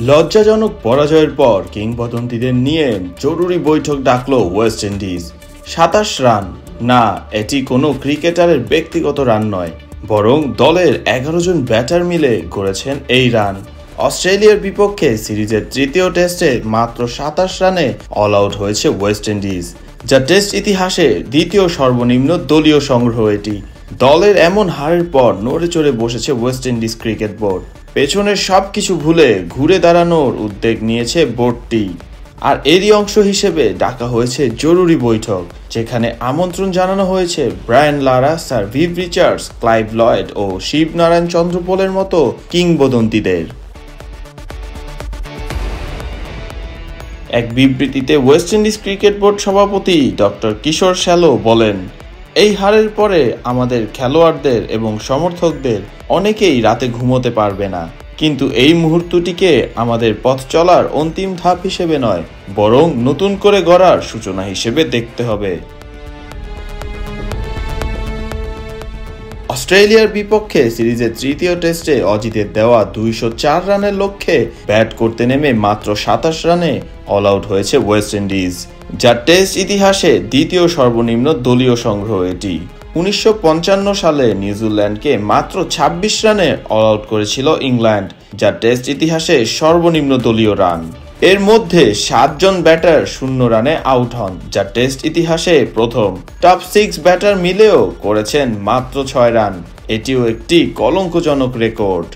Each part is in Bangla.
লজ্জাজনক পরাজয়ের পর কিংবদন্তিদের নিয়ে জরুরি বৈঠক ডাকল ওয়েস্ট ইন্ডিজ। ২৭ রান না, এটি কোনো ক্রিকেটারের ব্যক্তিগত রান নয়, বরং দলের ১১ জন ব্যাটার মিলে করেছেন এই রান। অস্ট্রেলিয়ার বিপক্ষে সিরিজের তৃতীয় টেস্টে মাত্র ২৭ রানে অল আউট হয়েছে ওয়েস্ট ইন্ডিজ, যা টেস্ট ইতিহাসে দ্বিতীয় সর্বনিম্ন দলীয় সংগ্রহ। এটি দলের এমন হারের পর নড়ে চড়ে বসেছে ওয়েস্ট ইন্ডিজ ক্রিকেট বোর্ড। পেছনের সবকিছু ভুলে ঘুরে দাঁড়ানোর উদ্যোগ নিয়েছে বোর্ডটি, আর এরই অংশ হিসেবে ডাকা হয়েছে জরুরি বৈঠক, যেখানে আমন্ত্রণ জানানো হয়েছে Brian Lara, sir Viv Richards, Clive Lloyd ও শিবনারায়ণ চন্দ্রপোলের মতো কিংবদন্তিদের। এক বিবৃতিতে ওয়েস্ট ইন্ডিজ ক্রিকেট বোর্ড সভাপতি ডক্টর কিশোর শ্যালো বলেন, এই হারের পরে আমাদের খেলোয়াড়দের এবং সমর্থকদের অনেকেই রাতে ঘুমোতে পারবে না, কিন্তু এই মুহূর্তটিকে আমাদের পথ চলার অন্তিম ধাপ হিসেবে নয়, বরং নতুন করে গড়ার সূচনা হিসেবে দেখতে হবে। অস্ট্রেলিয়ার বিপক্ষে সিরিজের তৃতীয় টেস্টে অজিতের দেওয়া ২০৪ রানের লক্ষ্যে ব্যাট করতে নেমে মাত্র ২৭ রানে অল আউট হয়েছে ওয়েস্ট ইন্ডিজ, যা টেস্ট ইতিহাসে দ্বিতীয় সর্বনিম্ন দলীয় সংগ্রহ। এটি ১৯৫৫ সালে নিউজিল্যান্ডকে মাত্র ২৬ রানে অল আউট করেছিল ইংল্যান্ড, যা টেস্ট ইতিহাসে সর্বনিম্ন দলীয় রান। এর মধ্যে ৭ জন ব্যাটার ০ রানে আউট হন, যা টেস্ট ইতিহাসে প্রথম। টপ ৬ ব্যাটার মিলেও করেছেন মাত্র ৬ রান, এটিও একটি কলঙ্কজনক রেকর্ড।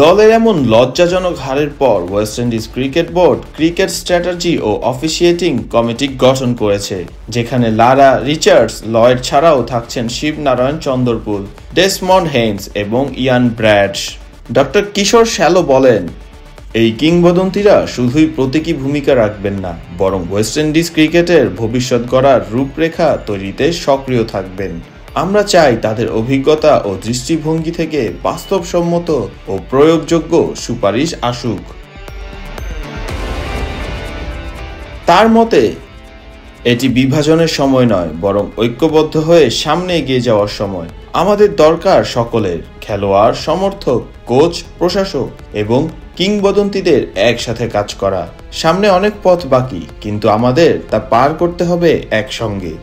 দলের এমন লজ্জাজনক হারের পর West Indies cricket board cricket strategy ও অফিসিয়েটিং কমিটি গঠন করেছে, যেখানে লারা, রিচার্ডস, লয়েড ছাড়াও থাকছেন শিবনারায়ণ চন্দ্রপুল, ডেসমন্ড হেইন্স এবং ইয়ান ব্র্যাডশ। ডক্টর কিশোর শ্যালো বলেন, এই কিংবদন্তিরা শুধুই প্রতীকী ভূমিকা রাখবেন না, বরং ওয়েস্ট ইন্ডিজ ক্রিকেটের ভবিষ্যৎ গড়ার রূপরেখা তৈরিতে সক্রিয় থাকবেন। আমরা চাই তাদের অভিজ্ঞতা ও দৃষ্টিভঙ্গি থেকে বাস্তবসম্মত ও প্রয়োগযোগ্য সুপারিশ আসুক। তার মতে, এটি বিভাজনের সময় নয়, বরং ঐক্যবদ্ধ হয়ে সামনে এগিয়ে যাওয়ার সময়। আমাদের দরকার সকলের, খেলোয়াড়, সমর্থক, কোচ, প্রশাসক এবং কিংবদন্তিদের একসাথে কাজ করা। সামনে অনেক পথ বাকি, কিন্তু আমাদের তা পার করতে হবে একসঙ্গে।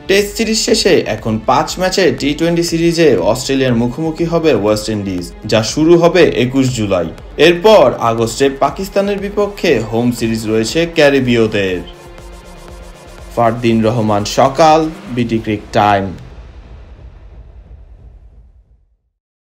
টেস্ট সিরিজ শেষে এখন ৫ ম্যাচে টি-২০ সিরিজে অস্ট্রেলিয়ার মুখোমুখি হবে ওয়েস্ট ইন্ডিজ, যা শুরু হবে ২১ জুলাই। এরপর আগস্টে পাকিস্তানের বিপক্ষে হোম সিরিজ রয়েছে ক্যারিবীয়দের। ফারদিন রহমান সকাল, বিটি ক্রিক টাইম।